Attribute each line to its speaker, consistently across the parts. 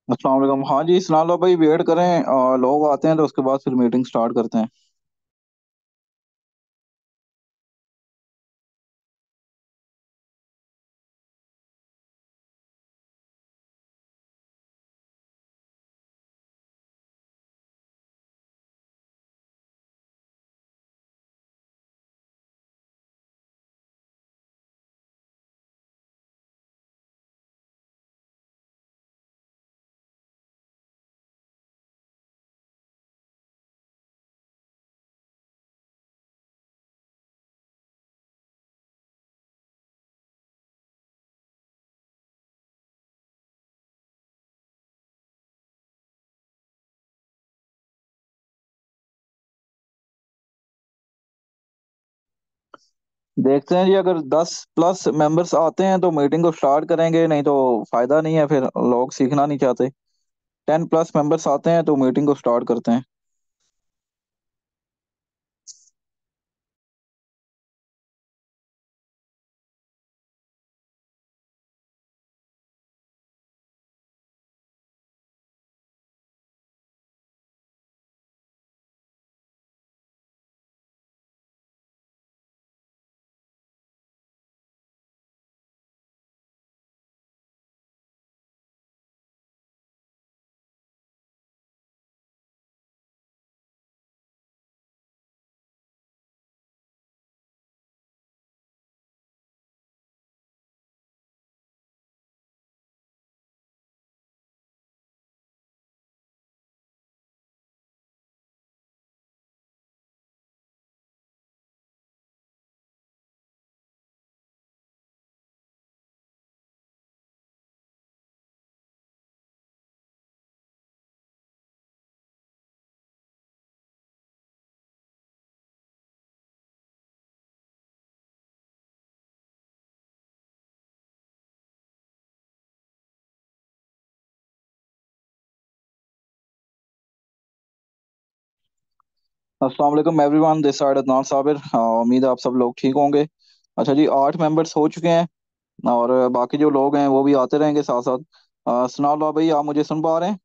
Speaker 1: अस्सलाम वालेकुम। हाँ जी, सुना लो भाई, वेट करें और लोग आते हैं तो उसके बाद फिर मीटिंग स्टार्ट करते हैं। देखते हैं जी, अगर 10+ मेंबर्स आते हैं तो मीटिंग को स्टार्ट करेंगे, नहीं तो फायदा नहीं है, फिर लोग सीखना नहीं चाहते। 10+ मेंबर्स आते हैं तो मीटिंग को स्टार्ट करते हैं। अस्सलाम वालेकुम everyone, this side Adnan Sabir. उम्मीद है आप सब लोग ठीक होंगे। अच्छा जी, 8 मेंबर्स हो चुके हैं और बाकी जो लोग हैं वो भी आते रहेंगे साथ साथ। सुना लो भाई, आप मुझे सुन पा रहे हैं?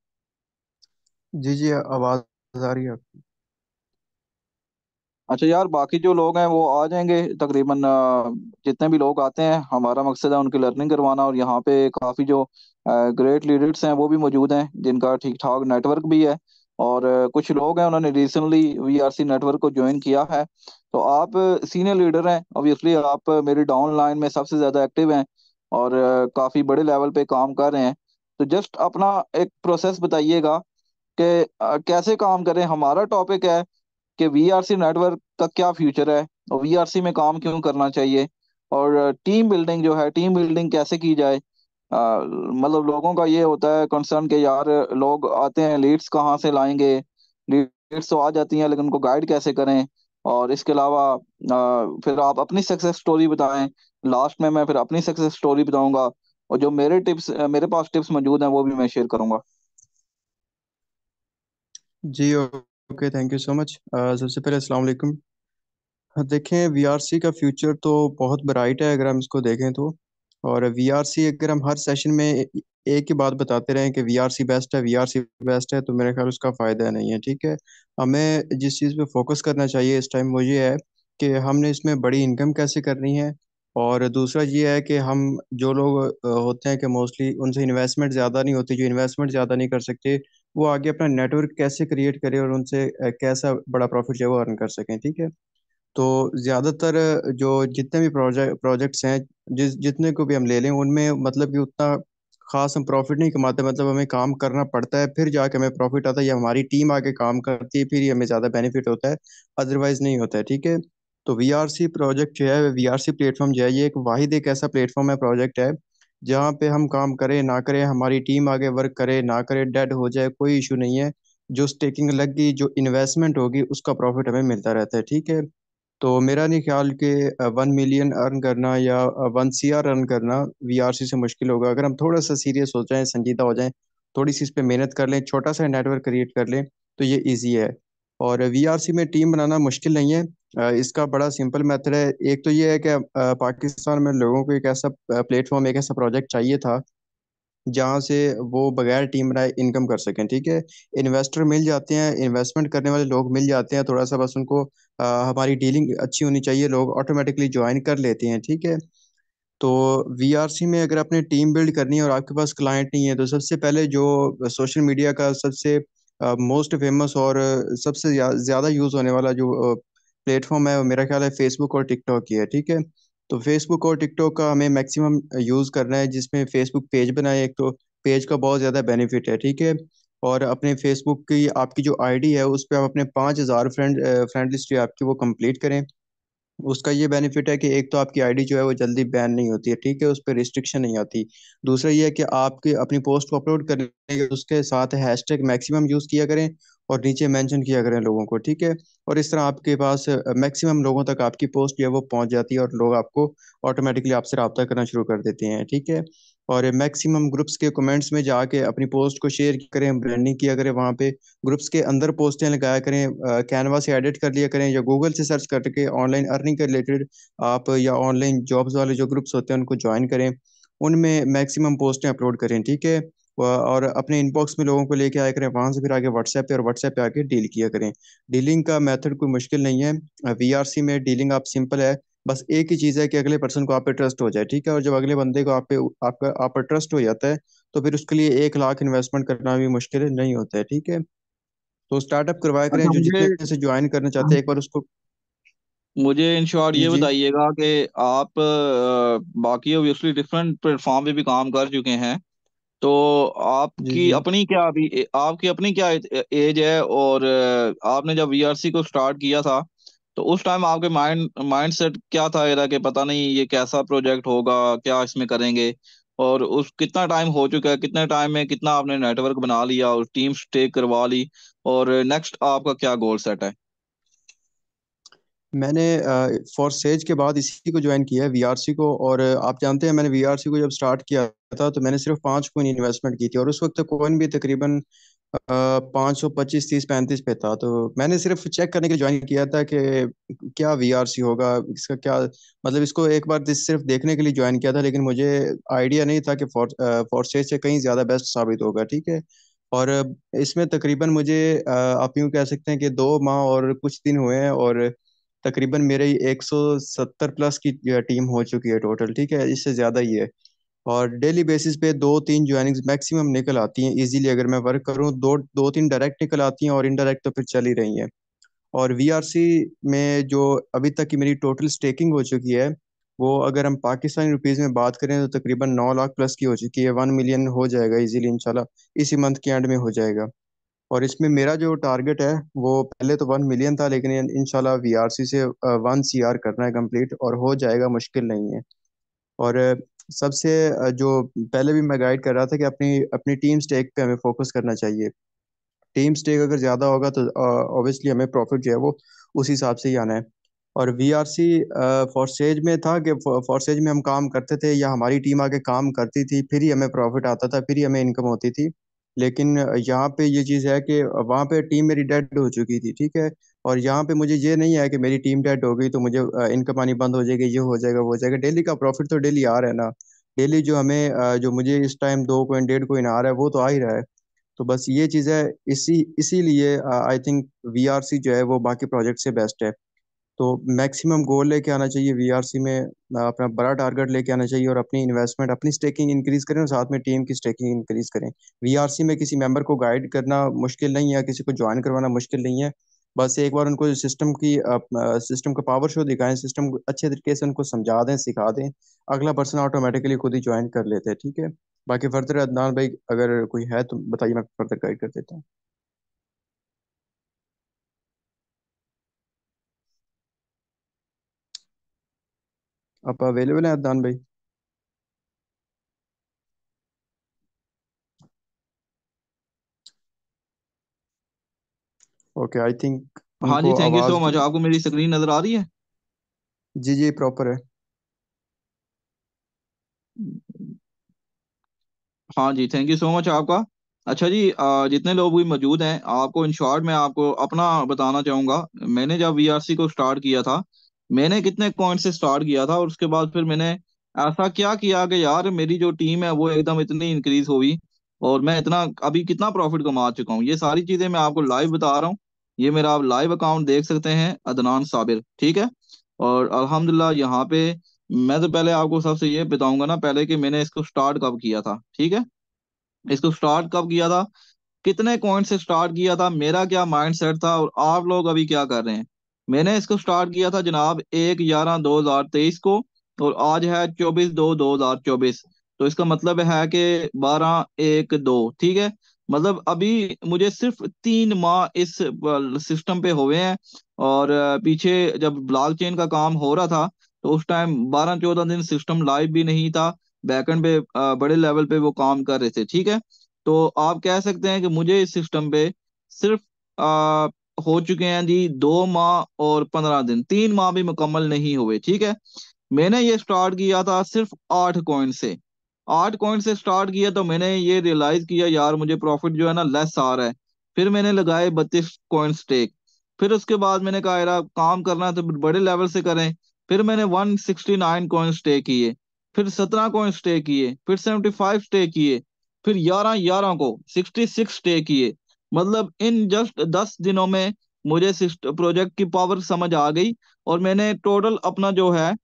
Speaker 2: जी जी, आवाज़ आ रही है आपकी।
Speaker 1: अच्छा यार, बाकी जो लोग हैं वो आ जाएंगे तकरीबन। जितने भी लोग आते हैं, हमारा मकसद है उनकी लर्निंग करवाना। और यहाँ पे काफ़ी जो ग्रेट लीडर्स हैं वो भी मौजूद हैं, जिनका ठीक ठाक नेटवर्क भी है। और कुछ लोग हैं उन्होंने रिसेंटली वीआरसी नेटवर्क को ज्वाइन किया है। तो आप सीनियर लीडर हैं, ऑब्वियसली आप मेरी डाउन लाइन में सबसे ज़्यादा एक्टिव हैं और काफ़ी बड़े लेवल पे काम कर रहे हैं। तो जस्ट अपना एक प्रोसेस बताइएगा कि कैसे काम करें। हमारा टॉपिक है कि वीआरसी नेटवर्क का क्या फ्यूचर है और वीआरसी में काम क्यों करना चाहिए। और टीम बिल्डिंग जो है, टीम बिल्डिंग कैसे की जाए। मतलब लोगों का ये होता है कंसर्न कि यार, लोग आते हैं, लीड्स कहाँ से लाएंगे। लीड्स तो आ जाती हैं लेकिन उनको गाइड कैसे करें। और इसके अलावा फिर आप अपनी सक्सेस स्टोरी बताएं। लास्ट में मैं फिर अपनी सक्सेस स्टोरी बताऊंगा और जो मेरे पास टिप्स मौजूद हैं वो भी मैं शेयर करूंगा।
Speaker 2: जी okay, thank you so much. सबसे पहले अस्सलाम वालेकुम। देखें, वीआरसी का फ्यूचर तो बहुत ब्राइट है अगर हम इसको देखें तो। और वीआरसी अगर हम हर सेशन में एक ही बात बताते रहें कि वीआरसी बेस्ट है, वीआरसी बेस्ट है, तो मेरे ख्याल उसका फ़ायदा नहीं है। ठीक है, हमें जिस चीज़ पे फोकस करना चाहिए इस टाइम वो ये है कि हमने इसमें बड़ी इनकम कैसे करनी है। और दूसरा ये है कि हम जो लोग होते हैं कि मोस्टली उनसे इन्वेस्टमेंट ज़्यादा नहीं होती, जो इन्वेस्टमेंट ज़्यादा नहीं कर सकते, वो आगे अपना नेटवर्क कैसे क्रिएट करें और उनसे कैसा बड़ा प्रॉफिट जो है वो अर्न कर सकें। ठीक है, तो ज़्यादातर जो जितने भी प्रोजेक्ट्स हैं, जितने को भी हम ले लें, उनमें मतलब कि उतना खास हम प्रॉफिट नहीं कमाते। मतलब हमें काम करना पड़ता है फिर जाके हमें प्रॉफिट आता है, या हमारी टीम आके काम करती है फिर ही हमें ज़्यादा बेनिफिट होता है, अदरवाइज नहीं होता है। ठीक है, तो वीआरसी प्रोजेक्ट जो है, वीआरसी प्लेटफॉर्म जो है, ये एक ऐसा प्लेटफॉर्म है, प्रोजेक्ट है, जहाँ पे हम काम करें ना करें, हमारी टीम आगे वर्क करे ना करे, डेड हो जाए, कोई इशू नहीं है। जो स्टेकिंग लग गई, जो इन्वेस्टमेंट होगी, उसका प्रॉफिट हमें मिलता रहता है। ठीक है, तो मेरा नहीं ख्याल कि 1 मिलियन अर्न करना या 1 CR अर्न करना वीआरसी से मुश्किल होगा, अगर हम थोड़ा सा सीरियस हो जाएं, संजीदा हो जाएं, थोड़ी सी इस पे मेहनत कर लें, छोटा सा नेटवर्क क्रिएट कर लें, तो ये इजी है। और वीआरसी में टीम बनाना मुश्किल नहीं है। इसका बड़ा सिंपल मेथड है। एक तो ये है कि पाकिस्तान में लोगों को एक ऐसा प्लेटफॉर्म, एक ऐसा प्रोजेक्ट चाहिए था जहाँ से वो बगैर टीम बनाए इनकम कर सकें, ठीक है। इन्वेस्टर मिल जाते हैं, इन्वेस्टमेंट करने वाले लोग मिल जाते हैं, थोड़ा सा बस उनको हमारी डीलिंग अच्छी होनी चाहिए, लोग ऑटोमेटिकली ज्वाइन कर लेते हैं, ठीक है। तो वीआरसी में अगर आपने टीम बिल्ड करनी है और आपके पास क्लाइंट नहीं है, तो सबसे पहले जो सोशल मीडिया का सबसे मोस्ट फेमस और सबसे ज़्यादा यूज़ होने वाला जो प्लेटफॉर्म है, वो मेरा ख्याल है फेसबुक और टिकटॉक ही है, ठीक है। तो फेसबुक और टिकटॉक का हमें मैक्सिमम यूज़ करना है, जिसमें फेसबुक पेज बनाए, एक तो पेज का बहुत ज़्यादा बेनिफिट है, ठीक है। और अपने फेसबुक की आपकी जो आईडी है उस पर आप अपने 5,000 फ्रेंड लिस्ट आपकी वो कंप्लीट करें। उसका ये बेनिफिट है कि एक तो आपकी आईडी जो है वो जल्दी बैन नहीं होती है, ठीक है, उस पर रिस्ट्रिक्शन नहीं आती। दूसरा ये है कि आपके अपनी पोस्ट को अपलोड करने के उसके साथ हैशटैग मैक्सिमम यूज़ किया करें और नीचे मेंशन किया करें लोगों को, ठीक है। और इस तरह आपके पास मैक्सिमम लोगों तक आपकी पोस्ट जो है वो पहुंच जाती है और लोग आपको ऑटोमेटिकली आपसे रब्ता करना शुरू कर देते हैं, ठीक है। और मैक्सिमम ग्रुप्स के कमेंट्स में जाके अपनी पोस्ट को शेयर करें, ब्रांडिंग किया करें वहाँ पे, ग्रुप्स के अंदर पोस्टें लगाया करें, कैनवा से एडिट कर लिया करें या गूगल से सर्च करके ऑनलाइन अर्निंग के रिलेटेड आप या ऑनलाइन जॉब्स वाले जो ग्रुप्स होते हैं उनको ज्वाइन करें, उनमें मैक्सिमम पोस्टें अपलोड करें, ठीक है। और अपने इनबॉक्स में लोगों को लेके आया करें, वहां से फिर आगे व्हाट्सएप पे और व्हाट्सएप पे आके डील किया करें। डीलिंग का मेथड कोई मुश्किल नहीं है, वीआरसी में डीलिंग आप सिंपल है। बस एक ही चीज़ है कि अगले पर्सन को आप पे ट्रस्ट हो जाए, ठीक है। और जब अगले बंदे को आप पर ट्रस्ट हो जाता है, तो फिर उसके लिए 1 लाख इन्वेस्टमेंट करना भी मुश्किल नहीं होता है, ठीक है। तो स्टार्टअप करवाया करें,
Speaker 1: अच्छा,
Speaker 2: जो
Speaker 1: मुझे
Speaker 2: जितने से ज्वाइन करना चाहते हैं एक बार उसको।
Speaker 1: मुझे इन शॉर्ट
Speaker 2: जी
Speaker 1: ये
Speaker 2: जी
Speaker 1: बताइएगा कि आप बाकी ऑब्वियसली डिफरेंट प्लेटफॉर्म पे भी काम कर चुके हैं। तो
Speaker 2: जी
Speaker 1: आपकी
Speaker 2: जी
Speaker 1: अपनी क्या अभी आपकी अपनी क्या एज है, और आपने जब वीआरसी को स्टार्ट किया था तो उस टाइम आपके माइंड सेट क्या था एरा कि पता नहीं ये कैसा प्रोजेक्ट होगा, क्या इसमें करेंगे? और उस कितना टाइम हो चुका है, कितने टाइम में कितना आपने नेटवर्क बना लिया और टीम स्टेक करवा ली, और नेक्स्ट आपका क्या गोल सेट है?
Speaker 2: मैंने फॉरसेज के बाद इसी को ज्वाइन किया है, वीआरसी को। और आप जानते हैं मैंने वीआरसी को जब स्टार्ट किया था तो मैंने सिर्फ 5 कोइन इन्वेस्टमेंट की थी, और उस वक्त कोइन भी तकरीबन 525 30 35 पे था। तो मैंने सिर्फ चेक करने के लिए ज्वाइन किया था कि क्या वीआरसी होगा, इसका क्या मतलब, इसको एक बार सिर्फ देखने के लिए ज्वाइन किया था, लेकिन मुझे आइडिया नहीं था कि फॉरसेज से कहीं ज़्यादा बेस्ट साबित होगा, ठीक है। और इसमें तकरीबन मुझे आप यूँ कह सकते हैं कि 2 माह और कुछ दिन हुए हैं, और तकरीबन मेरे 170 प्लस की टीम हो चुकी है टोटल, ठीक है, इससे ज़्यादा ही है। और डेली बेसिस पे 2 3 ज्वाइनिंग्स मैक्सिमम निकल आती हैं इजीली, अगर मैं वर्क करूँ 2 2 3 डायरेक्ट निकल आती हैं और इनडायरेक्ट तो फिर चल ही रही हैं। और वीआरसी में जो अभी तक की मेरी टोटल स्टेकिंग हो चुकी है, वो अगर हम पाकिस्तानी रुपीज़ में बात करें तो तकरीबन 9 लाख प्लस की हो चुकी है, 1 मिलियन हो जाएगा इजीली इंशाल्लाह, इसी मंथ के एंड में हो जाएगा। और इसमें मेरा जो टारगेट है वो पहले तो 1 मिलियन था, लेकिन इंशाल्लाह वीआरसी से 1 CR करना है कंप्लीट, और हो जाएगा, मुश्किल नहीं है। और सबसे जो पहले भी मैं गाइड कर रहा था कि अपनी अपनी टीम स्टेक पे हमें फोकस करना चाहिए। टीम स्टेक अगर ज़्यादा होगा तो ऑब्वियसली हमें प्रॉफिट जो है वो उस हिसाब से ही आना है। और वीआरसी फॉरसेज में था कि फॉरसेज में हम काम करते थे या हमारी टीम आके काम करती थी, फिर ही हमें प्रॉफिट आता था, फिर ही हमें इनकम होती थी। लेकिन यहाँ पे ये चीज़ है कि वहाँ पे टीम मेरी डेड हो चुकी थी, ठीक है। और यहाँ पे मुझे ये नहीं है कि मेरी टीम डेड हो गई तो मुझे इनकम आनी बंद हो जाएगी, ये हो जाएगा वो हो जाएगा, डेली का प्रॉफिट तो डेली आ रहा है ना। डेली जो हमें जो मुझे इस टाइम 2 कोइन 1.5 कोइन आ रहा है वो तो आ ही रहा है। तो बस ये चीज़ है, इसीलिए आई थिंक वीआरसी जो है वो बाकी प्रोजेक्ट से बेस्ट है। तो मैक्सिमम गोल लेके आना चाहिए वीआरसी में, अपना बड़ा टारगेट लेके आना चाहिए, और अपनी इन्वेस्टमेंट अपनी स्टेकिंग इंक्रीज करें और साथ में टीम की स्टेकिंग इंक्रीज करें। वीआरसी में किसी मेंबर को गाइड करना मुश्किल नहीं है, किसी को ज्वाइन करवाना मुश्किल नहीं है। बस एक बार उनको सिस्टम का पावर शो दिखाएं, सिस्टम को अच्छे तरीके से उनको समझा दें, सिखा दें, अगला पर्सन ऑटोमेटिकली खुद ही ज्वाइन कर लेते हैं, ठीक है। बाकी फर्दर अदनान भाई अगर कोई है तो बताइए, मैं फर्दर गाइड कर देता हूँ। आप अवेलेबल हैं अदनान भाई? ओके, आई थिंक
Speaker 1: हाँ जी,
Speaker 2: उनको
Speaker 1: थैंक यू सो
Speaker 2: आवाज़।
Speaker 1: मच। आपको मेरी स्क्रीन नजर आ रही है?
Speaker 2: जी जी प्रॉपर है।
Speaker 1: हाँ जी, थैंक यू सो मच आपका। अच्छा जी, जितने लोग भी मौजूद हैं, आपको इन शॉर्ट मैं आपको अपना बताना चाहूँगा। मैंने जब वीआरसी को स्टार्ट किया था, मैंने कितने पॉइंट से स्टार्ट किया था, और उसके बाद फिर मैंने ऐसा क्या किया कि यार मेरी जो टीम है वो एकदम इतनी इंक्रीज हुई, और मैं इतना अभी कितना प्रॉफिट कमा चुका हूँ। ये सारी चीजें मैं आपको लाइव बता रहा हूँ। ये मेरा आप लाइव अकाउंट देख सकते हैं, अदनान साबिर, ठीक है। और अल्हम्दुलिल्लाह यहाँ पे मैं तो पहले आपको सबसे ये बताऊंगा ना पहले कि मैंने इसको स्टार्ट कब किया था, ठीक है। इसको स्टार्ट कब किया था, कितने कॉइन से स्टार्ट किया था, मेरा क्या माइंड सेट था, और आप लोग अभी क्या कर रहे हैं। मैंने इसको स्टार्ट किया था जनाब 1/11/2023 को, और आज है 24/2/2024। तो इसका मतलब है कि 12/1/2, ठीक है। मतलब अभी मुझे सिर्फ 3 माह इस सिस्टम पे हुए हैं। और पीछे जब ब्लॉकचेन का काम हो रहा था तो उस टाइम 12-14 दिन सिस्टम लाइव भी नहीं था। बैकएंड पे बड़े लेवल पे वो काम कर रहे थे, ठीक है। तो आप कह सकते हैं कि मुझे इस सिस्टम पे सिर्फ आ, हो चुके हैं जी 2 माह और 15 दिन, 3 माह भी मुकम्मल नहीं हुए, ठीक है। मैंने ये स्टार्ट किया था सिर्फ 8 कॉइन से। 8 कॉइन से स्टार्ट किया तो मैंने ये रियलाइज किया यार मुझे प्रॉफिट जो है ना लेस आ रहा है। फिर मैंने लगाए 32 कॉइन स्टेक। फिर उसके बाद मैंने कहा यार काम करना है तो बड़े लेवल से करें। फिर मैंने 169 कॉइन स्टेक किए। फिर 17 कॉइन स्टेक किए। फिर 75 स्टेक किए। फिर 11 11 को 66 स्टेक किए। मतलब इन जस्ट 10 दिनों में मुझे प्रोजेक्ट की पावर समझ आ गई। और मैंने टोटल अपना जो है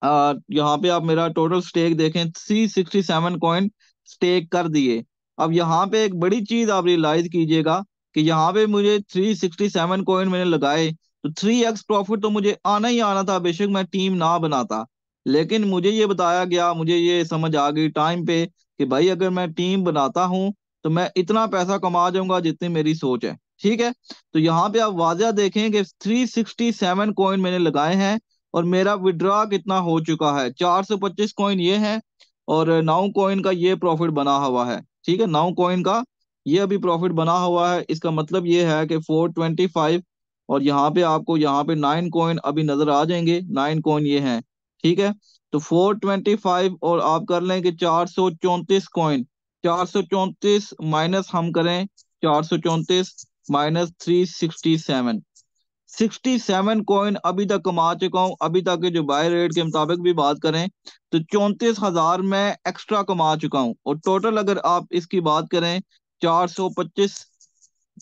Speaker 1: यहाँ पे आप मेरा टोटल स्टेक देखें, 367 कॉइन स्टेक कर दिए। अब यहाँ पे एक बड़ी चीज आप रियलाइज कीजिएगा कि यहाँ पे मुझे 367 कॉइन मैंने लगाए, तो 3x प्रॉफिट तो मुझे आना ही आना था, बेशक मैं टीम ना बनाता। लेकिन मुझे ये बताया गया, मुझे ये समझ आ गई टाइम पे कि भाई अगर मैं टीम बनाता हूँ तो मैं इतना पैसा कमा जाऊंगा जितनी मेरी सोच है, ठीक है। तो यहाँ पे आप वाजह देखें कि 367 कॉइन मैंने लगाए हैं, और मेरा विड्रॉ कितना हो चुका है, 425 कॉइन ये है। और 9 कॉइन का ये प्रॉफिट बना हुआ है, ठीक है। 9 कॉइन का ये अभी प्रॉफिट बना हुआ है। इसका मतलब ये है कि 425, और यहाँ पे आपको यहाँ पे 9 कॉइन अभी नजर आ जाएंगे, 9 कॉइन ये हैं, ठीक है। तो 425 और आप कर लें कि 434 कॉइन, 434 माइनस हम करें, 434 माइनस 367, 67 कॉइन अभी तक कमा चुका हूं। अभी तक के जो बाय रेट के मुताबिक भी बात करें तो 34,000 मैं एक्स्ट्रा कमा चुका हूं। और टोटल अगर आप इसकी बात करें, 425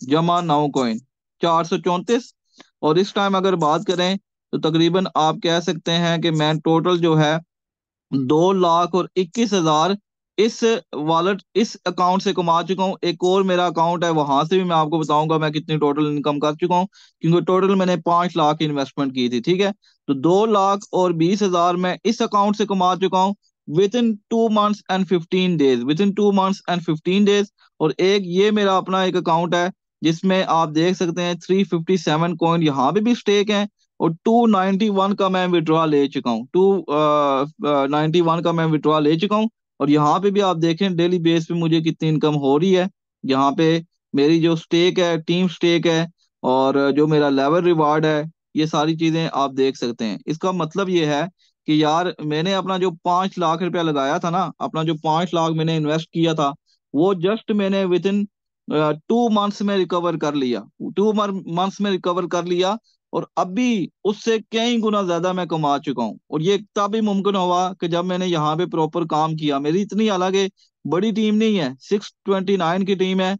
Speaker 1: जमा 9 कॉइन, 434। और इस टाइम अगर बात करें तो तकरीबन आप कह सकते हैं कि मैं टोटल जो है 2,21,000 इस वॉलेट इस अकाउंट से कमा चुका हूँ। एक और मेरा अकाउंट है, वहां से भी मैं आपको बताऊंगा मैं कितनी टोटल इनकम कर चुका हूँ, क्योंकि टोटल मैंने 5 लाख की इन्वेस्टमेंट की थी, ठीक है। तो 2,20,000 मैं इस अकाउंट से कमा चुका हूँ with in 2 months and 15 days, with in 2 months and 15 days. और एक ये मेरा अपना एक अकाउंट है जिसमें आप देख सकते हैं 357 कॉइन यहाँ पे भी स्टेक है। और 291 का मैं विड्रॉ ले चुका हूँ, 291 का मैं विड्रॉ ले चुका हूँ। और यहाँ पे भी आप देखें डेली बेस पे मुझे कितनी इनकम हो रही है। यहाँ पे मेरी जो स्टेक है, टीम स्टेक है, और जो मेरा लेवल रिवार्ड है, ये सारी चीजें आप देख सकते हैं। इसका मतलब ये है कि यार मैंने अपना जो 5 लाख रुपया लगाया था ना, अपना जो 5 लाख मैंने इन्वेस्ट किया था, वो जस्ट मैंने विद इन 2 मंथ्स में रिकवर कर लिया, 2 मंथ्स में रिकवर कर लिया। और अभी उससे कई गुना ज्यादा मैं कमा चुका हूँ। और ये तभी मुमकिन हुआ कि जब मैंने यहाँ पे प्रॉपर काम किया। मेरी इतनी हालांकि बड़ी टीम नहीं है, 629 की टीम है,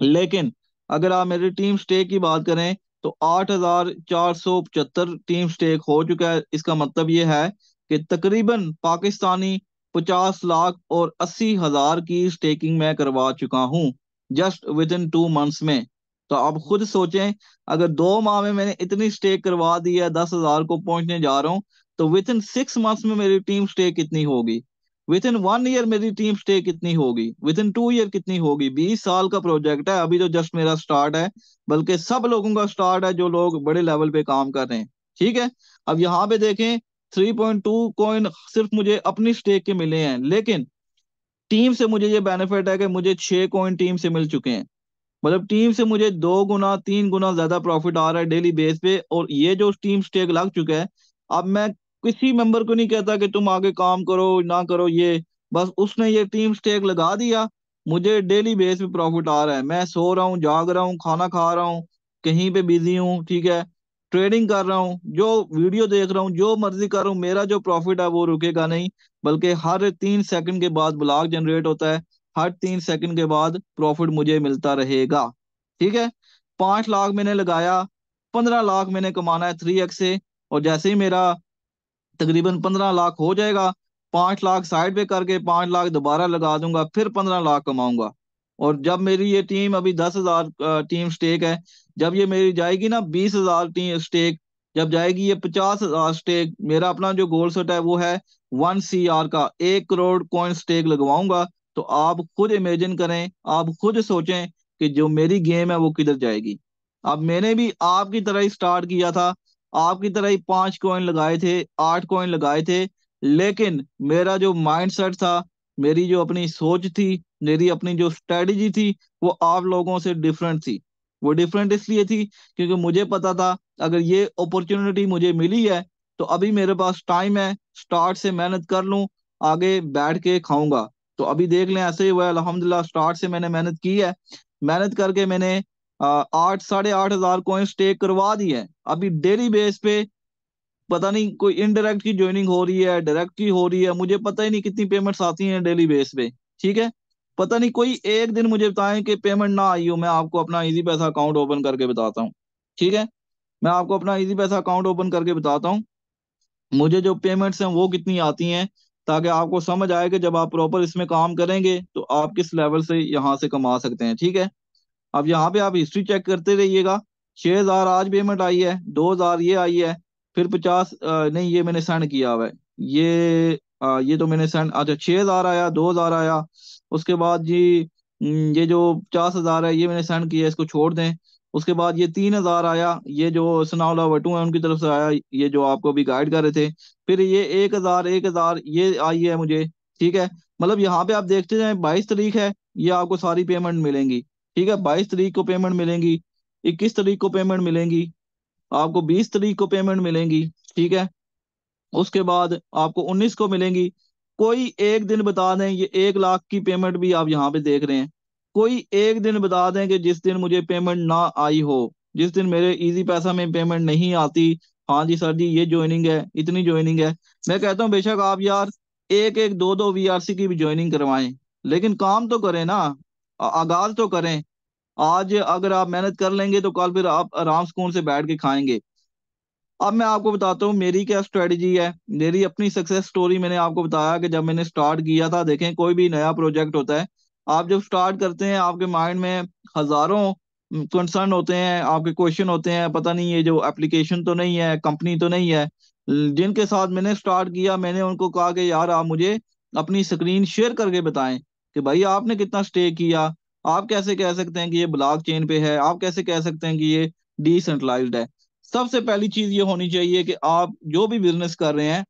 Speaker 1: लेकिन अगर आप मेरी टीम स्टेक की बात करें तो 8,475 टीम स्टेक हो चुका है। इसका मतलब ये है कि तकरीबन पाकिस्तानी 50 लाख और 80 हजार की स्टेकिंग मैं करवा चुका हूं जस्ट विद इन 2 मंथ्स में। तो आप खुद सोचें, अगर 2 माह में मैंने इतनी स्टेक करवा दी है, 10 हजार को पहुंचने जा रहा हूं, तो विद इन 6 मंथ्स में मेरी टीम स्टेक कितनी होगी, विद इन 1 ईयर मेरी टीम स्टे कितनी होगी, विद इन 2 ईयर कितनी होगी। 20 साल का प्रोजेक्ट है, अभी तो जस्ट मेरा स्टार्ट है, बल्कि सब लोगों का स्टार्ट है जो लोग बड़े लेवल पे काम कर रहे हैं, ठीक है। अब यहाँ पे देखें, 3.2 कॉइन सिर्फ मुझे अपनी स्टेक के मिले हैं, लेकिन टीम से मुझे ये बेनिफिट है कि मुझे 6 कॉइन टीम से मिल चुके हैं। मतलब टीम से मुझे 2 गुना 3 गुना ज्यादा प्रॉफिट आ रहा है डेली बेस पे। और ये जो टीम स्टेक लग चुका है, अब मैं किसी मेंबर को नहीं कहता कि तुम आगे काम करो ना करो, ये बस उसने ये टीम स्टेक लगा दिया, मुझे डेली बेस पे प्रॉफिट आ रहा है। मैं सो रहा हूँ, जाग रहा हूँ, खाना खा रहा हूँ, कहीं पे बिजी हूँ, ठीक है। ट्रेडिंग कर रहा हूँ, जो वीडियो देख रहा हूँ, जो मर्जी कर रहा हूँ, मेरा जो प्रॉफिट है वो रुकेगा नहीं, बल्कि हर 3 सेकंड के बाद ब्लॉक जनरेट होता है, हर 3 सेकंड के बाद प्रॉफिट मुझे मिलता रहेगा। ठीक है। 5 लाख मैंने लगाया, 15 लाख मैंने कमाना है 3x से। और जैसे ही मेरा तकरीबन 15 लाख हो जाएगा, 5 लाख साइड पे करके 5 लाख दोबारा लगा दूंगा, फिर 15 लाख कमाऊंगा। और जब मेरी ये टीम, अभी 10,000 टीम स्टेक है, जब ये मेरी जाएगी ना 20,000 टीम स्टेक, जब जाएगी ये 50,000 स्टेक, मेरा अपना जो गोल सेट है वो है 1 CR का, 1 करोड़ कॉइन स्टेक लगवाऊंगा। तो आप खुद इमेजिन करें, आप खुद सोचें कि जो मेरी गेम है वो किधर जाएगी। अब मैंने भी आपकी तरह ही स्टार्ट किया था, आपकी तरह ही 5 कॉइन लगाए थे, 8 कॉइन लगाए थे, लेकिन मेरा जो माइंड सेट था, मेरी जो अपनी सोच थी, मेरी अपनी जो स्ट्रेटजी थी, वो आप लोगों से डिफरेंट थी। वो डिफरेंट इसलिए थी क्योंकि मुझे पता था अगर ये अपॉर्चुनिटी मुझे मिली है तो अभी मेरे पास टाइम है, स्टार्ट से मेहनत कर लूं, आगे बैठ के खाऊंगा। तो अभी देख लें ऐसे ही हुआ है, अल्हम्दुलिल्लाह स्टार्ट से मैंने मेहनत की है। मेहनत करके मैंने 8 साढ़े 8 हज़ार कॉइन स्टेक करवा दी है। अभी डेली बेस पे पता नहीं कोई इनडायरेक्ट की ज्वाइनिंग हो रही है, डायरेक्ट की हो रही है, मुझे पता ही नहीं कितनी पेमेंट्स आती हैं डेली बेस पे। ठीक है। पता नहीं कोई एक दिन मुझे बताएं कि पेमेंट ना आई हो, मैं आपको अपना इजी पैसा अकाउंट ओपन करके बताता हूँ। ठीक है। मैं आपको अपना इजी पैसा अकाउंट ओपन करके बताता हूँ मुझे जो पेमेंट्स हैं वो कितनी आती हैं, ताकि आपको समझ आए कि जब आप प्रॉपर इसमें काम करेंगे तो आप किस लेवल से यहाँ से कमा सकते हैं। ठीक है। अब यहाँ पे आप हिस्ट्री चेक करते रहिएगा। 6,000 आज पेमेंट आई है, 2,000 ये आई है, फिर 50 नहीं ये मैंने सेंड किया हुआ है, ये तो मैंने सेंड, अच्छा 6,000 आया, 2,000 आया। उसके बाद जी ये जो 50,000 है ये मैंने सेंड किया, इसको छोड़ दें। उसके बाद ये 3,000 आया, ये जो सनाउल्लाह वटू है उनकी तरफ से आया, ये जो आपको भी गाइड कर रहे थे। फिर ये 1,000 1,000 ये आई है मुझे। ठीक है। मतलब यहाँ पे आप देखते जाए 22 तारीख है, ये आपको सारी पेमेंट मिलेंगी। ठीक है। 22 तारीख को पेमेंट मिलेंगी, 21 तारीख को पेमेंट मिलेंगी, आपको 20 तारीख को पेमेंट मिलेंगी। ठीक है। उसके बाद आपको 19 को मिलेंगी। कोई एक दिन बता दें, ये 1 लाख की पेमेंट भी आप यहाँ पे देख रहे हैं, कोई एक दिन बता दें कि जिस दिन मुझे पेमेंट ना आई हो, जिस दिन मेरे इजी पैसा में पेमेंट नहीं आती। हाँ जी सर जी ये ज्वाइनिंग है, इतनी ज्वाइनिंग है। मैं कहता हूँ बेशक आप यार एक एक दो दो वीआरसी की भी ज्वाइनिंग करवाएं, लेकिन काम तो करें ना, आगाज तो करें। आज अगर आप मेहनत कर लेंगे तो कल फिर आप आराम सुकून से बैठ के खाएंगे। अब मैं आपको बताता हूँ मेरी क्या स्ट्रेटजी है, मेरी अपनी सक्सेस स्टोरी। मैंने आपको बताया कि जब मैंने स्टार्ट किया था, देखें कोई भी नया प्रोजेक्ट होता है, आप जब स्टार्ट करते हैं आपके माइंड में हजारों कंसर्न होते हैं, आपके क्वेश्चन होते हैं, पता नहीं ये जो एप्लीकेशन तो नहीं है, कंपनी तो नहीं है। जिनके साथ मैंने स्टार्ट किया मैंने उनको कहा कि यार आप मुझे अपनी स्क्रीन शेयर करके बताएं कि भाई आपने कितना स्टे किया। आप कैसे कह सकते हैं कि ये ब्लॉक चेन पे है, आप कैसे कह सकते हैं कि ये डिसेंट्रलाइज्ड है। सबसे पहली चीज ये होनी चाहिए कि आप जो भी बिजनेस कर रहे हैं,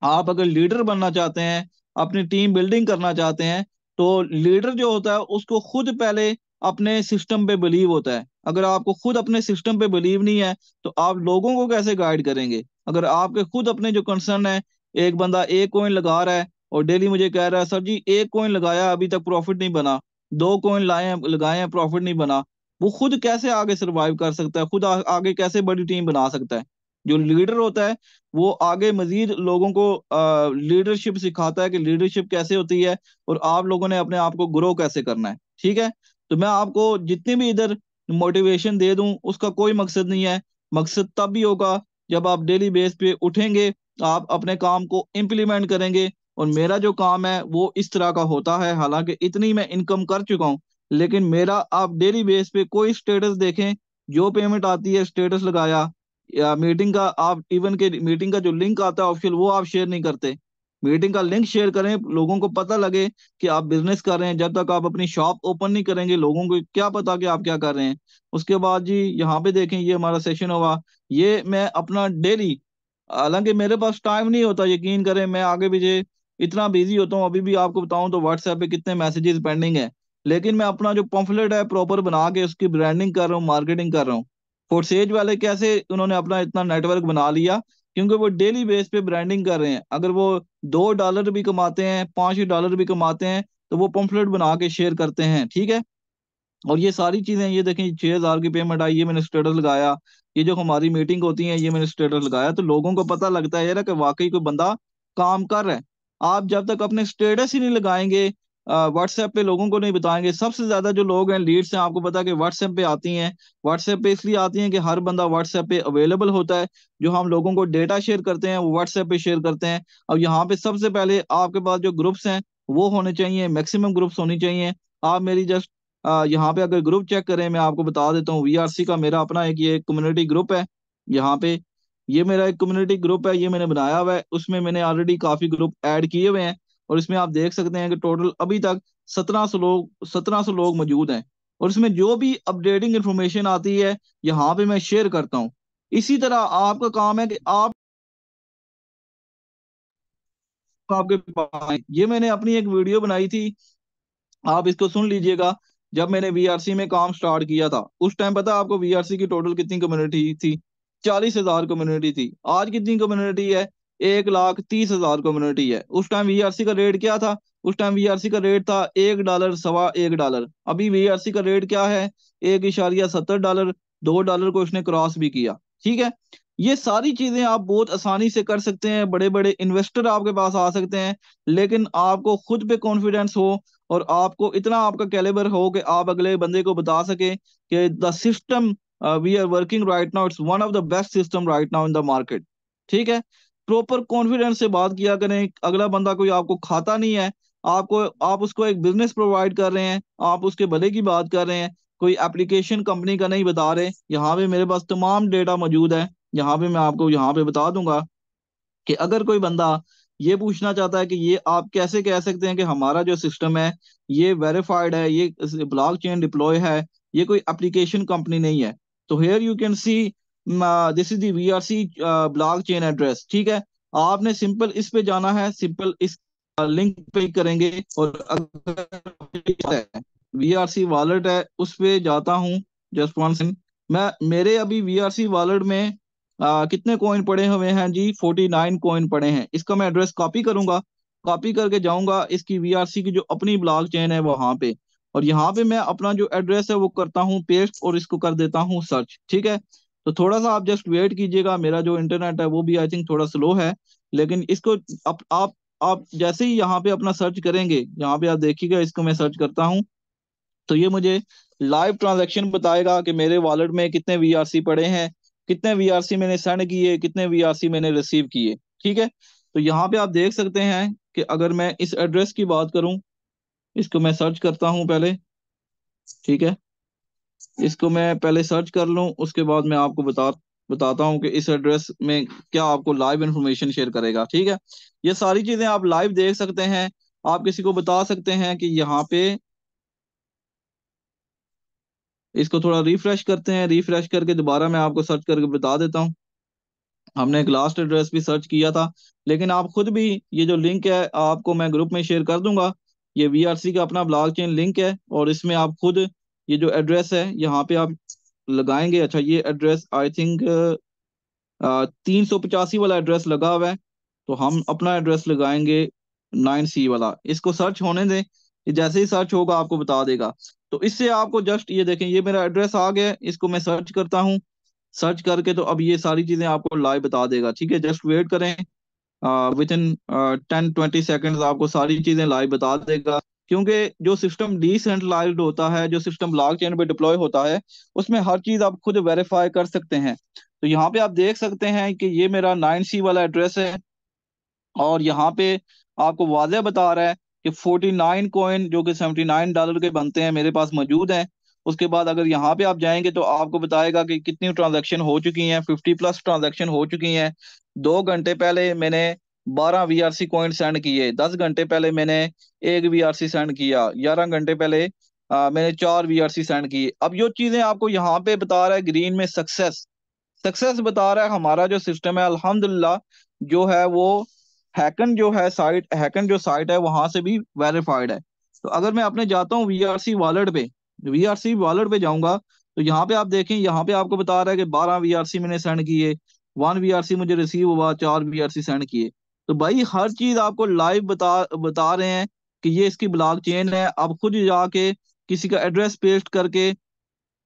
Speaker 1: आप अगर लीडर बनना चाहते हैं, अपनी टीम बिल्डिंग करना चाहते हैं, तो लीडर जो होता है उसको खुद पहले अपने सिस्टम पे बिलीव होता है। अगर आपको खुद अपने सिस्टम पे बिलीव नहीं है तो आप लोगों को कैसे गाइड करेंगे। अगर आपके खुद अपने जो कंसर्न है, एक बंदा 1 कॉइन लगा रहा है और डेली मुझे कह रहा है सर जी 1 कॉइन लगाया अभी तक प्रॉफिट नहीं बना, 2 कॉइन लाए हैं लगाए हैं प्रॉफिट नहीं बना, वो खुद कैसे आगे सरवाइव कर सकता है, खुद आगे कैसे बड़ी टीम बना सकता है। जो लीडर होता है वो आगे मजीद लोगों को लीडरशिप सिखाता है कि लीडरशिप कैसे होती है और आप लोगों ने अपने आप को ग्रो कैसे करना है। ठीक है। तो मैं आपको जितनी भी इधर मोटिवेशन दे दूं उसका कोई मकसद नहीं है। मकसद तब भी होगा जब आप डेली बेस पे उठेंगे, आप अपने काम को इम्प्लीमेंट करेंगे। और मेरा जो काम है वो इस तरह का होता है, हालांकि इतनी मैं इनकम कर चुका हूं, लेकिन मेरा आप डेली बेस पे कोई स्टेटस देखें, जो पेमेंट आती है स्टेटस लगाया, या मीटिंग का आप इवन के मीटिंग का जो लिंक आता है ऑप्शन वो आप शेयर नहीं करते। मीटिंग का लिंक शेयर करें, लोगों को पता लगे कि आप बिजनेस कर रहे हैं। जब तक आप अपनी शॉप ओपन नहीं करेंगे लोगों को क्या पता कि आप क्या कर रहे हैं। उसके बाद जी यहाँ पे देखें ये हमारा सेशन हुआ, ये मैं अपना डेली, हालांकि मेरे पास टाइम नहीं होता, यकीन करें मैं आगे पीछे इतना बिजी होता हूँ। अभी भी आपको बताऊं तो व्हाट्सएप पे कितने मैसेजेस पेंडिंग है, लेकिन मैं अपना जो पम्फलेट है प्रॉपर बना के उसकी ब्रांडिंग कर रहा हूँ, मार्केटिंग कर रहा हूँ। फोर्सेज वाले कैसे उन्होंने अपना इतना नेटवर्क बना लिया, क्योंकि वो डेली बेस पे ब्रांडिंग कर रहे हैं। अगर वो $2 भी कमाते हैं, $5 भी कमाते हैं, तो वो पम्फलेट बना के शेयर करते हैं। ठीक है। और ये सारी चीजें ये देखें 6,000 की पेमेंट आई, ये मैंने स्टेटस लगाया, ये जो हमारी मीटिंग होती है, ये मैंने स्टेटस लगाया, तो लोगों को पता लगता है यार कि वाकई कोई बंदा काम कर रहा है। आप जब तक अपने स्टेटस ही नहीं लगाएंगे, व्हाट्सएप पे लोगों को नहीं बताएंगे, सबसे ज्यादा जो लोग हैं लीड्स हैं, आपको पता है कि व्हाट्सएप पे आती हैं। व्हाट्सएप पे इसलिए आती हैं कि हर बंदा व्हाट्सएप पे अवेलेबल होता है। जो हम लोगों को डेटा शेयर करते हैं वो व्हाट्सएप पे शेयर करते हैं। अब यहाँ पे सबसे पहले आपके पास जो ग्रुप्स हैं वो होने चाहिए, मैक्सिमम ग्रुप्स होनी चाहिए। आप मेरी जस्ट यहाँ पे अगर ग्रुप चेक करें, मैं आपको बता देता हूँ, वीआरसी का मेरा अपना एक ये कम्युनिटी ग्रुप है। यहाँ पे ये मेरा एक कम्युनिटी ग्रुप है, ये मैंने बनाया हुआ है, उसमें मैंने ऑलरेडी काफी ग्रुप ऐड किए हुए हैं। और इसमें आप देख सकते हैं कि टोटल अभी तक 1700 लोग मौजूद हैं। और इसमें जो भी अपडेटिंग इंफॉर्मेशन आती है यहाँ पे मैं शेयर करता हूँ। इसी तरह आपका काम है कि आप आपके पास ये मैंने अपनी एक वीडियो बनाई थी, आप इसको सुन लीजिएगा। जब मैंने वीआरसी में काम स्टार्ट किया था उस टाइम पता है आपको वीआरसी की टोटल कितनी कम्युनिटी थी? 40,000 कम्युनिटी थी। आज कितनी कम्युनिटी है? 1,30,000 कम्युनिटी है। उस टाइम वीआरसी का रेट क्या था? उस टाइम वीआरसी का रेट था $1, $1.25। अभी वीआरसी का रेट क्या है? $1.70। $2 को उसने क्रॉस भी किया। ठीक है। ये सारी चीजें आप बहुत आसानी से कर सकते हैं, बड़े बड़े इन्वेस्टर आपके पास आ सकते हैं, लेकिन आपको खुद पे कॉन्फिडेंस हो और आपको इतना आपका कैलिबर हो कि आप अगले बंदे को बता सके कि the system we are working right now, it's one of the best system right now in the market. ठीक है। प्रॉपर कॉन्फिडेंस से बात किया करें। अगला बंदा कोई आपको खाता नहीं है, आपको आप उसको एक बिजनेस प्रोवाइड कर रहे हैं, आप उसके भले की बात कर रहे हैं, कोई एप्लीकेशन कंपनी का नहीं बता रहे। यहाँ पे मेरे पास तमाम डेटा मौजूद है। यहाँ पे मैं आपको यहाँ पे बता दूंगा कि अगर कोई बंदा ये पूछना चाहता है कि ये आप कैसे कह सकते हैं कि हमारा जो सिस्टम है ये वेरीफाइड है, ये ब्लॉकचेन डिप्लॉय है, ये कोई एप्लीकेशन कंपनी नहीं है, तो here you can see this is the VRC blockchain address. ठीक है। आपने सिंपल इस पे जाना है, सिंपल इस लिंक पे करेंगे, और अगर वीआरसी वॉलेट है उस पे जाता हूँ। Just one second. मैं मेरे अभी वीआरसी वॉलेट में कितने कॉइन पड़े हुए हैं जी? 49 कॉइन पड़े हैं। इसका मैं एड्रेस कॉपी करूंगा, कॉपी करके जाऊंगा इसकी वीआरसी की जो अपनी ब्लॉक चेन है वहां पे, और यहाँ पे मैं अपना जो एड्रेस है वो करता हूँ पेस्ट और इसको कर देता हूँ सर्च। ठीक है। तो थोड़ा सा आप जस्ट वेट कीजिएगा, मेरा जो इंटरनेट है वो भी आई थिंक थोड़ा स्लो है, लेकिन इसको आप जैसे ही यहाँ पे अपना सर्च करेंगे, यहाँ पे आप देखिएगा, इसको मैं सर्च करता हूँ तो ये मुझे लाइव ट्रांजैक्शन बताएगा कि मेरे वॉलेट में कितने वीआरसी पड़े हैं, कितने वीआरसी मैंने सेंड किए, कितने वीआरसी मैंने रिसीव किए। ठीक है। तो यहाँ पे आप देख सकते हैं कि अगर मैं इस एड्रेस की बात करूं, इसको मैं सर्च करता हूं पहले। ठीक है। इसको मैं पहले सर्च कर लूं, उसके बाद मैं आपको बताता हूं कि इस एड्रेस में क्या आपको लाइव इंफॉर्मेशन शेयर करेगा। ठीक है। ये सारी चीजें आप लाइव देख सकते हैं। आप किसी को बता सकते हैं कि यहाँ पे, इसको थोड़ा रिफ्रेश करते हैं, रिफ्रेश करके दोबारा मैं आपको सर्च करके बता देता हूँ। हमने एक लास्ट एड्रेस भी सर्च किया था, लेकिन आप खुद भी, ये जो लिंक है आपको मैं ग्रुप में शेयर कर दूंगा। ये वीआरसी का अपना ब्लॉकचेन लिंक है, और इसमें आप खुद ये जो एड्रेस है यहाँ पे आप लगाएंगे। अच्छा, ये एड्रेस आई थिंक 385 वाला एड्रेस लगा हुआ है, तो हम अपना एड्रेस लगाएंगे 9C वाला। इसको सर्च होने दें, ये जैसे ही सर्च होगा आपको बता देगा। तो इससे आपको जस्ट ये देखें, ये मेरा एड्रेस आ गया है, इसको मैं सर्च करता हूँ। सर्च करके तो अब ये सारी चीजें आपको लाइव बता देगा। ठीक है, जस्ट वेट करें, विद इन 10-20 सेकेंड्स आपको सारी चीजें लाइव बता देगा। क्योंकि जो सिस्टम डिसेंट्रलाइज्ड होता है, जो सिस्टम ब्लॉकचेन पे डिप्लॉय होता है, उसमें हर चीज आप खुद वेरीफाई कर सकते हैं। तो यहाँ पे आप देख सकते हैं कि ये मेरा 9C वाला एड्रेस है, और यहाँ पे आपको वाज़ह बता रहा है कि 49 कॉइन जो कि $79 के बनते हैं मेरे पास मौजूद हैं। उसके बाद अगर यहाँ पे आप जाएंगे तो आपको बताएगा कि कितनी ट्रांजैक्शन हो चुकी हैं, 50+ ट्रांजैक्शन हो चुकी हैं। 2 घंटे पहले मैंने 12 वीआरसी कॉइन सेंड किए, 10 घंटे पहले मैंने 1 वीआरसी सेंड किया, 11 घंटे पहले मैंने 4 वीआरसी सेंड किए। अब जो चीजें आपको यहाँ पे बता रहा है ग्रीन में, सक्सेस सक्सेस बता रहा है, हमारा जो सिस्टम है अल्हम्दुलिल्लाह जो है वो हैकन जो साइट है वहां से भी वेरीफाइड है। तो अगर मैं अपने जाता हूँ वीआरसी वॉलेट पे जाऊंगा, तो यहाँ पे आप देखें, यहाँ पे आपको बता रहा है कि 12 वीआरसी मैंने सेंड किए, 1 वीआरसी मुझे रिसीव हुआ, 4 वीआरसी सेंड किए। तो भाई हर चीज आपको लाइव बता बता रहे हैं कि ये इसकी ब्लॉक चेन है। आप खुद जाके किसी का एड्रेस पेस्ट करके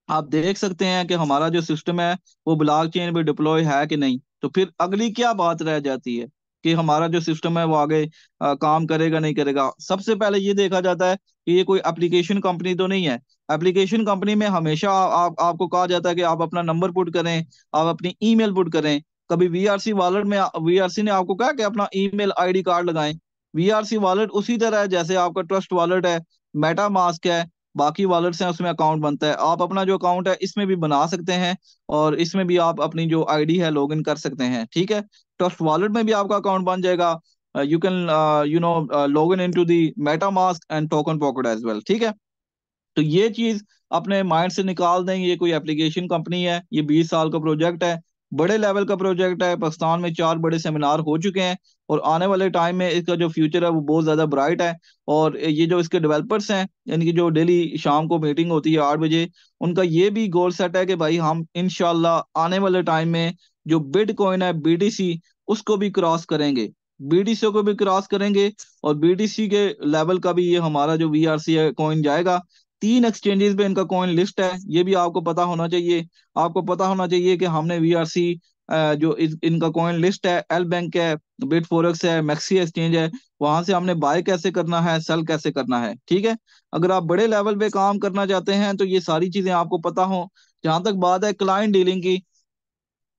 Speaker 1: आप देख सकते हैं कि हमारा जो सिस्टम है वो ब्लॉकचेन पे डिप्लॉय है कि नहीं। तो फिर अगली क्या बात रह जाती है कि हमारा जो सिस्टम है वो आगे काम करेगा नहीं करेगा। सबसे पहले ये देखा जाता है कि ये कोई एप्लीकेशन कंपनी तो नहीं है। एप्लीकेशन कंपनी में हमेशा आपको कहा जाता है कि आप अपना नंबर पुट करें, आप अपनी ईमेल पुट करें। कभी वीआरसी वॉलेट में वीआरसी ने आपको कहा कि अपना ईमेल आईडी कार्ड लगाएं। वीआरसी वॉलेट उसी तरह है जैसे आपका ट्रस्ट वॉलेट है, मेटा मास्क है, बाकी वॉलेट्स हैं उसमें अकाउंट बनता है। आप अपना जो अकाउंट है इसमें भी बना सकते हैं और इसमें भी आप अपनी जो आईडी है लॉग इन कर सकते हैं, ठीक है। ट्रस्ट वॉलेट में भी आपका अकाउंट बन जाएगा। You can log in into the MetaMask and token pocket as well, ठीक है। तो ये चीज अपने माइंड से निकाल दें, ये कोई एप्लीकेशन कंपनी है, ये 20 साल का प्रोजेक्ट है, बड़े लेवल का प्रोजेक्ट है। पाकिस्तान में 4 बड़े सेमिनार हो चुके हैं और आने वाले टाइम में इसका जो फ्यूचर है वो बहुत ज्यादा ब्राइट है। और ये जो इसके डेवलपर्स हैं, इनकी जो डेली शाम को मीटिंग होती है 8 बजे, उनका ये भी गोल सेट है कि भाई हम इंशाल्लाह आने वाले टाइम में जो बिटकॉइन है बीटीसी उसको भी क्रॉस करेंगे, बीटीसी को भी क्रॉस करेंगे। और बीटीसी के लेवल का भी ये हमारा जो वीआरसी है कॉइन जाएगा। 3 एक्सचेंजेस पे इनका कॉइन लिस्ट है, ये भी आपको पता होना चाहिए। आपको पता होना चाहिए कि हमने वीआरसी जो इनका कॉइन लिस्ट है, एल बैंक है, बिट फोरेक्स है, मैक्सी एक्सचेंज है, वहां से हमने बाय कैसे करना है, सेल कैसे करना है, ठीक है। अगर आप बड़े लेवल पे काम करना चाहते हैं तो ये सारी चीजें आपको पता हो। जहां तक बात है क्लाइंट डीलिंग की,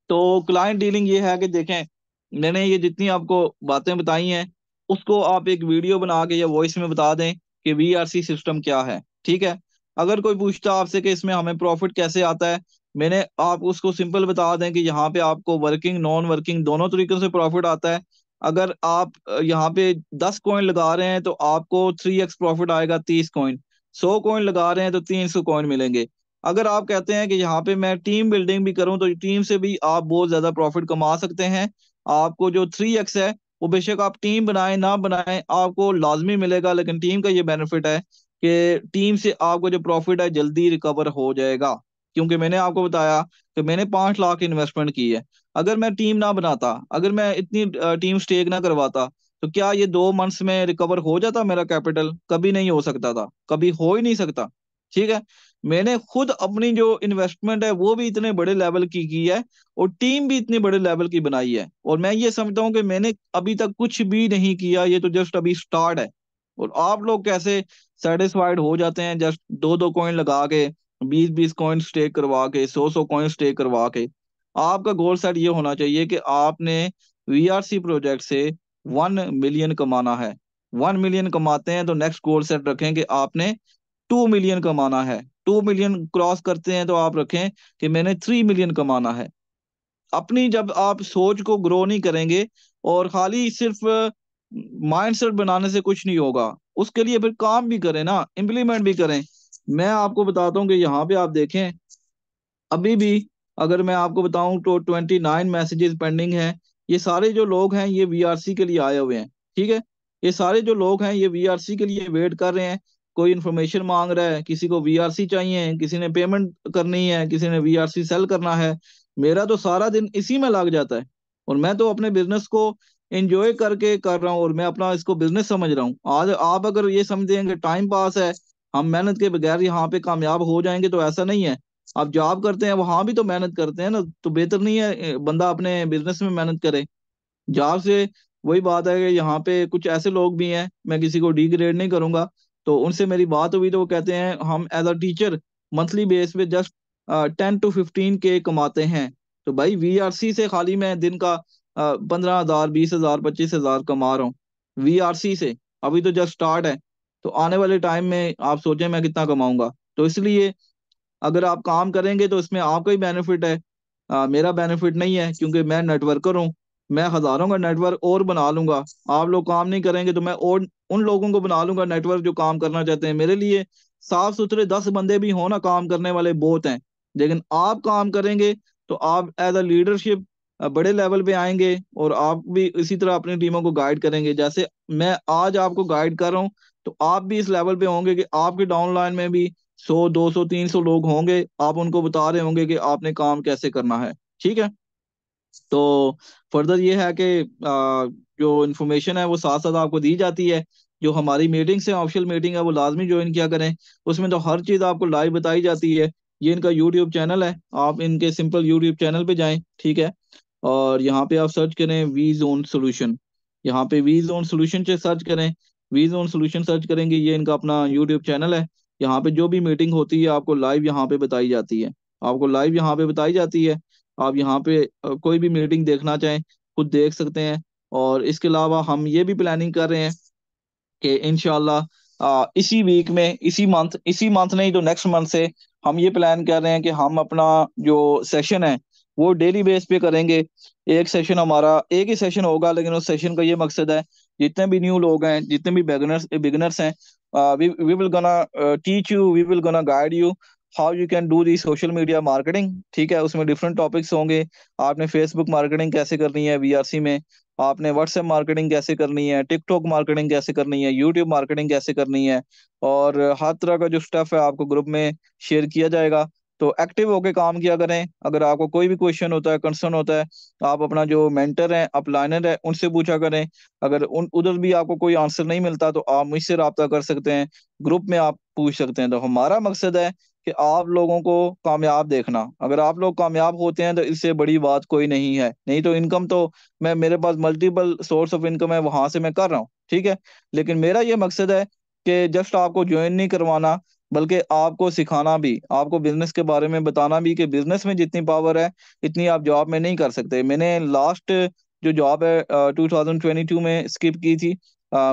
Speaker 1: तो क्लाइंट डीलिंग ये है कि देखें, मैंने ये जितनी आपको बातें बताई हैं उसको आप एक वीडियो बना के या वॉइस में बता दें कि वीआरसी सिस्टम क्या है, ठीक है। अगर कोई पूछता आपसे कि इसमें हमें प्रॉफिट कैसे आता है, मैंने आप उसको सिंपल बता दें कि यहाँ पे आपको वर्किंग नॉन वर्किंग दोनों तरीकों से प्रॉफिट आता है। अगर आप यहाँ पे 10 कॉइन लगा रहे हैं तो आपको 3x प्रॉफिट आएगा, 30 कॉइन। 100 कॉइन लगा रहे हैं तो 300 कॉइन मिलेंगे। अगर आप कहते हैं कि यहाँ पे मैं टीम बिल्डिंग भी करूं तो टीम से भी आप बहुत ज्यादा प्रॉफिट कमा सकते हैं। आपको जो 3x है वो बेशक आप टीम बनाएं ना बनाएं आपको लाजमी मिलेगा, लेकिन टीम का ये बेनिफिट है कि टीम से आपको जो प्रॉफिट है जल्दी रिकवर हो जाएगा। क्योंकि मैंने आपको बताया कि मैंने 5 लाख इन्वेस्टमेंट की है। अगर मैं टीम ना बनाता, अगर मैं इतनी टीम स्टेक ना करवाता, तो क्या ये 2 मंथ्स में रिकवर हो जाता मेरा कैपिटल? कभी नहीं हो सकता था, कभी हो ही नहीं सकता, ठीक है। मैंने खुद अपनी जो इन्वेस्टमेंट है वो भी इतने बड़े लेवल की है और टीम भी इतने बड़े लेवल की बनाई है। और मैं ये समझता हूँ कि मैंने अभी तक कुछ भी नहीं किया, ये तो जस्ट अभी स्टार्ट है। और आप लोग कैसे सेटिस्फाइड हो जाते हैं जस्ट 2-2 कॉइन लगा के, 20-20 कॉइन स्टेक करवा के, 100-100 कॉइन स्टेक करवा के। आपका गोल सेट ये होना चाहिए कि आपने वीआरसी प्रोजेक्ट से 1 मिलियन कमाना है। 1 मिलियन कमाते हैं तो नेक्स्ट गोल सेट रखें कि आपने 2 मिलियन कमाना है। 2 मिलियन क्रॉस करते हैं तो आप रखें कि मैंने 3 मिलियन कमाना है। अपनी जब आप सोच को ग्रो नहीं करेंगे और खाली सिर्फ माइंडसेट बनाने से कुछ नहीं होगा, उसके लिए फिर काम भी करें ना, इम्प्लीमेंट भी करें। मैं आपको बताता हूँ कि यहाँ पे आप देखें, अभी भी अगर मैं आपको बताऊं तो 29 मैसेजेस पेंडिंग हैं। ये सारे जो लोग हैं ये वीआरसी के लिए आए हुए हैं, ठीक है। ये सारे जो लोग हैं ये वीआरसी के लिए वेट कर रहे हैं। कोई इन्फॉर्मेशन मांग रहा है, किसी को वीआरसी चाहिए, किसी ने पेमेंट करनी है, किसी ने वीआरसी सेल करना है। मेरा तो सारा दिन इसी में लग जाता है। और मैं तो अपने बिजनेस को एंजॉय करके कर रहा हूँ और मैं अपना इसको बिजनेस समझ रहा हूँ। आज आप अगर ये समझेंगे टाइम पास है, हम मेहनत के बगैर यहाँ पे कामयाब हो जाएंगे, तो ऐसा नहीं है। आप जॉब करते हैं वहां भी तो मेहनत करते हैं ना, तो बेहतर नहीं है बंदा अपने बिजनेस में मेहनत करे जॉब से? वही बात है कि यहाँ पे कुछ ऐसे लोग भी हैं, मैं किसी को डिग्रेड नहीं करूंगा, तो उनसे मेरी बात हुई तो वो कहते हैं हम as a teacher monthly base पे जस्ट 10 to 15 के कमाते हैं। तो भाई वीआरसी से खाली मैं दिन का 15,000, 20,000, 25,000 कमा रहा हूँ वीआरसी से। अभी तो जस्ट स्टार्ट है, तो आने वाले टाइम में आप सोचें मैं कितना कमाऊंगा। तो इसलिए अगर आप काम करेंगे तो इसमें आपका ही बेनिफिट है, मेरा बेनिफिट नहीं है, क्योंकि मैं नेटवर्कर हूँ। मैं हजारों का नेटवर्क और बना लूंगा। आप लोग काम नहीं करेंगे तो मैं और उन लोगों को बना लूंगा नेटवर्क जो काम करना चाहते हैं। मेरे लिए साफ सुथरे 10 बंदे भी हो ना काम करने वाले बहुत हैं। लेकिन आप काम करेंगे तो आप एज अ लीडरशिप बड़े लेवल पे आएंगे और आप भी इसी तरह अपनी टीमों को गाइड करेंगे जैसे मैं आज आपको गाइड कर रहा हूँ। तो आप भी इस लेवल पे होंगे कि आपके डाउन लाइन में भी 100, 200, 300 लोग होंगे, आप उनको बता रहे होंगे कि आपने काम कैसे करना है, ठीक है। तो फर्दर ये है कि जो इन्फॉर्मेशन है वो साथ साथ आपको दी जाती है। जो हमारी मीटिंग्स है, ऑफिशियल मीटिंग है, वो लाजमी ज्वाइन किया करें। उसमें तो हर चीज़ आपको लाइव बताई जाती है। ये इनका यूट्यूब चैनल है, आप इनके सिंपल यूट्यूब चैनल पे जाएं, ठीक है। और यहाँ पे आप सर्च करें वी जोन सोल्यूशन, यहाँ पे वी जोन सोल्यूशन से सर्च करें। वी जोन सोल्यूशन सर्च करेंगे, ये इनका अपना यूट्यूब चैनल है। यहाँ पे जो भी मीटिंग होती है आपको लाइव यहाँ पे बताई जाती है, आपको लाइव यहाँ पे बताई जाती है। आप यहाँ पे कोई भी मीटिंग देखना चाहें खुद देख सकते हैं। और इसके अलावा हम ये भी प्लानिंग कर रहे हैं कि इंशाल्लाह इसी वीक में, इसी मंथ नहीं तो नेक्स्ट मंथ से हम ये प्लान कर रहे हैं कि हम अपना जो सेशन है वो डेली बेस पे करेंगे। एक सेशन हमारा, एक ही सेशन होगा, लेकिन उस सेशन का ये मकसद है जितने भी न्यू लोग हैं, जितने भी बिगनर्स बिगनर्स हैं, we will gonna teach you, we will gonna guide you how you can do the social media marketing, ठीक है। उसमें डिफरेंट टॉपिक्स होंगे। आपने फेसबुक मार्केटिंग कैसे करनी है वीआरसी में, आपने व्हाट्सएप मार्केटिंग कैसे करनी है, टिकटॉक मार्केटिंग कैसे करनी है, यूट्यूब मार्केटिंग कैसे करनी है, और हर तरह का जो स्टफ है आपको ग्रुप में शेयर किया जाएगा। तो एक्टिव होके काम किया करें। अगर आपको कोई भी क्वेश्चन होता है, कंसर्न होता है, आप अपना जो मेंटर है, अपलाइनर है, उनसे पूछा करें। अगर उन उधर भी आपको कोई आंसर नहीं मिलता तो आप मुझसे रब्ता कर सकते हैं, ग्रुप में आप पूछ सकते हैं। तो हमारा मकसद है कि आप लोगों को कामयाब देखना। अगर आप लोग कामयाब होते हैं तो इससे बड़ी बात कोई नहीं है। नहीं तो इनकम तो मैं, मेरे पास मल्टीपल सोर्स ऑफ इनकम है, वहां से मैं कर रहा हूँ, ठीक है। लेकिन मेरा ये मकसद है कि जस्ट आपको ज्वाइन नहीं करवाना, बल्कि आपको सिखाना भी, आपको बिजनेस के बारे में बताना भी कि बिजनेस में जितनी पावर है इतनी आप जॉब में नहीं कर सकते। मैंने लास्ट जो जॉब है 2022 में स्किप की थी।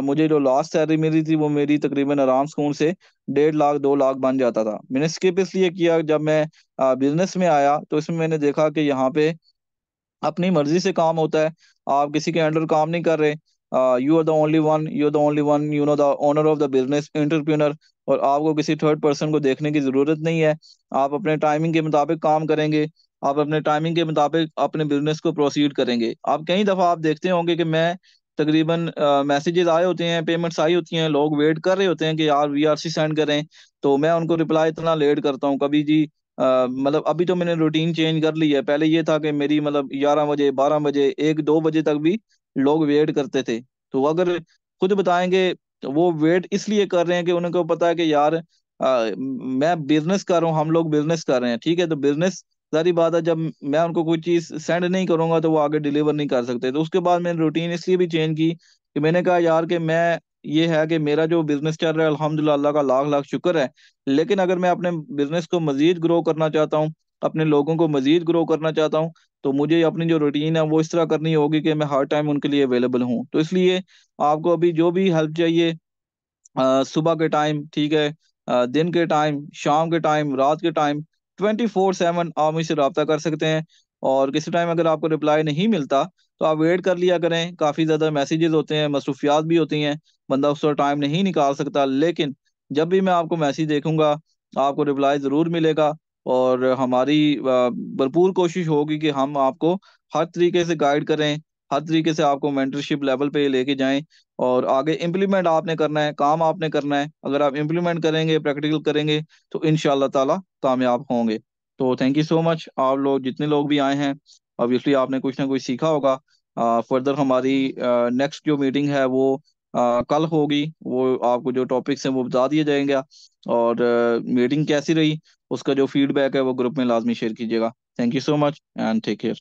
Speaker 1: मुझे जो लास्ट सैलरी मिली थी वो मेरी तकरीबन आराम सुकून से 1.5 लाख 2 लाख बन जाता था। मैंने स्किप इसलिए किया, जब मैं बिजनेस में आया तो इसमें मैंने देखा कि यहाँ पे अपनी मर्जी से काम होता है, आप किसी के अंडर काम नहीं कर रहे। You are the only one, you are the only one, you know the owner of the business, entrepreneur. और आपको किसी थर्ड पर्सन को देखने की जरूरत नहीं है। आप अपने टाइमिंग के मुताबिक काम करेंगे, आप अपने टाइमिंग के मुताबिक अपने बिजनेस को प्रोसीड करेंगे। आप कई दफा आप देखते होंगे कि मैं तकरीबन मैसेजेस आए होते हैं, पेमेंट्स आई होती हैं, लोग वेट कर रहे होते हैं कि यार वीआरसी सेंड करें, तो मैं उनको रिप्लाई इतना लेट करता हूँ कभी जी। मतलब अभी तो मैंने रूटीन चेंज कर ली है। पहले ये था कि मेरी मतलब 11 बजे, 12 बजे, 1 2 बजे तक भी लोग वेट करते थे। तो अगर खुद बताएंगे तो वो वेट इसलिए कर रहे हैं कि उनको पता है कि यार मैं बिजनेस कर रहा हूँ, हम लोग बिजनेस कर रहे हैं, ठीक है। तो बिजनेस, सारी बात है, जब मैं उनको कोई चीज सेंड नहीं करूंगा तो वो आगे डिलीवर नहीं कर सकते। तो उसके बाद मैंने रूटीन इसलिए भी चेंज की कि मैंने कहा यार कि मैं, ये है कि मेरा जो बिजनेस चल रहा है अल्हम्दुलिल्लाह, अल्लाह का लाख लाख शुक्र है। लेकिन अगर मैं अपने बिजनेस को मजीद ग्रो करना चाहता हूँ, अपने लोगों को मजीद ग्रो करना चाहता हूँ, तो मुझे अपनी जो रूटीन है वो इस तरह करनी होगी कि मैं हर टाइम उनके लिए अवेलेबल हूँ। तो इसलिए आपको अभी जो भी हेल्प चाहिए, सुबह के टाइम, ठीक है, दिन के टाइम, शाम के टाइम, रात के टाइम, 24/7 आप मुझसे रब्ता कर सकते हैं। और किसी टाइम अगर आपको रिप्लाई नहीं मिलता तो आप वेट कर लिया करें। काफ़ी ज़्यादा मैसेजेस होते हैं, मसरूफियात भी होती हैं, बंदा उस वक्त टाइम नहीं निकाल सकता। लेकिन जब भी मैं आपको मैसेज देखूंगा आपको रिप्लाई ज़रूर मिलेगा। और हमारी भरपूर कोशिश होगी कि हम आपको हर तरीके से गाइड करें, हर तरीके से आपको मेंटरशिप लेवल पे लेके जाएं। और आगे इम्प्लीमेंट आपने करना है, काम आपने करना है। अगर आप इम्प्लीमेंट करेंगे, प्रैक्टिकल करेंगे, तो इंशाल्लाह ताला कामयाब होंगे। तो थैंक यू सो मच, आप लोग जितने लोग भी आए हैं, ऑब्वियसली आपने कुछ ना कुछ सीखा होगा। फर्दर हमारी नेक्स्ट जो मीटिंग है वो कल होगी। वो आपको जो टॉपिक्स हैं वो बता दिए जाएंगे। और मीटिंग कैसी रही उसका जो फीडबैक है वो ग्रुप में लाजमी शेयर कीजिएगा। Thank you so much and take care.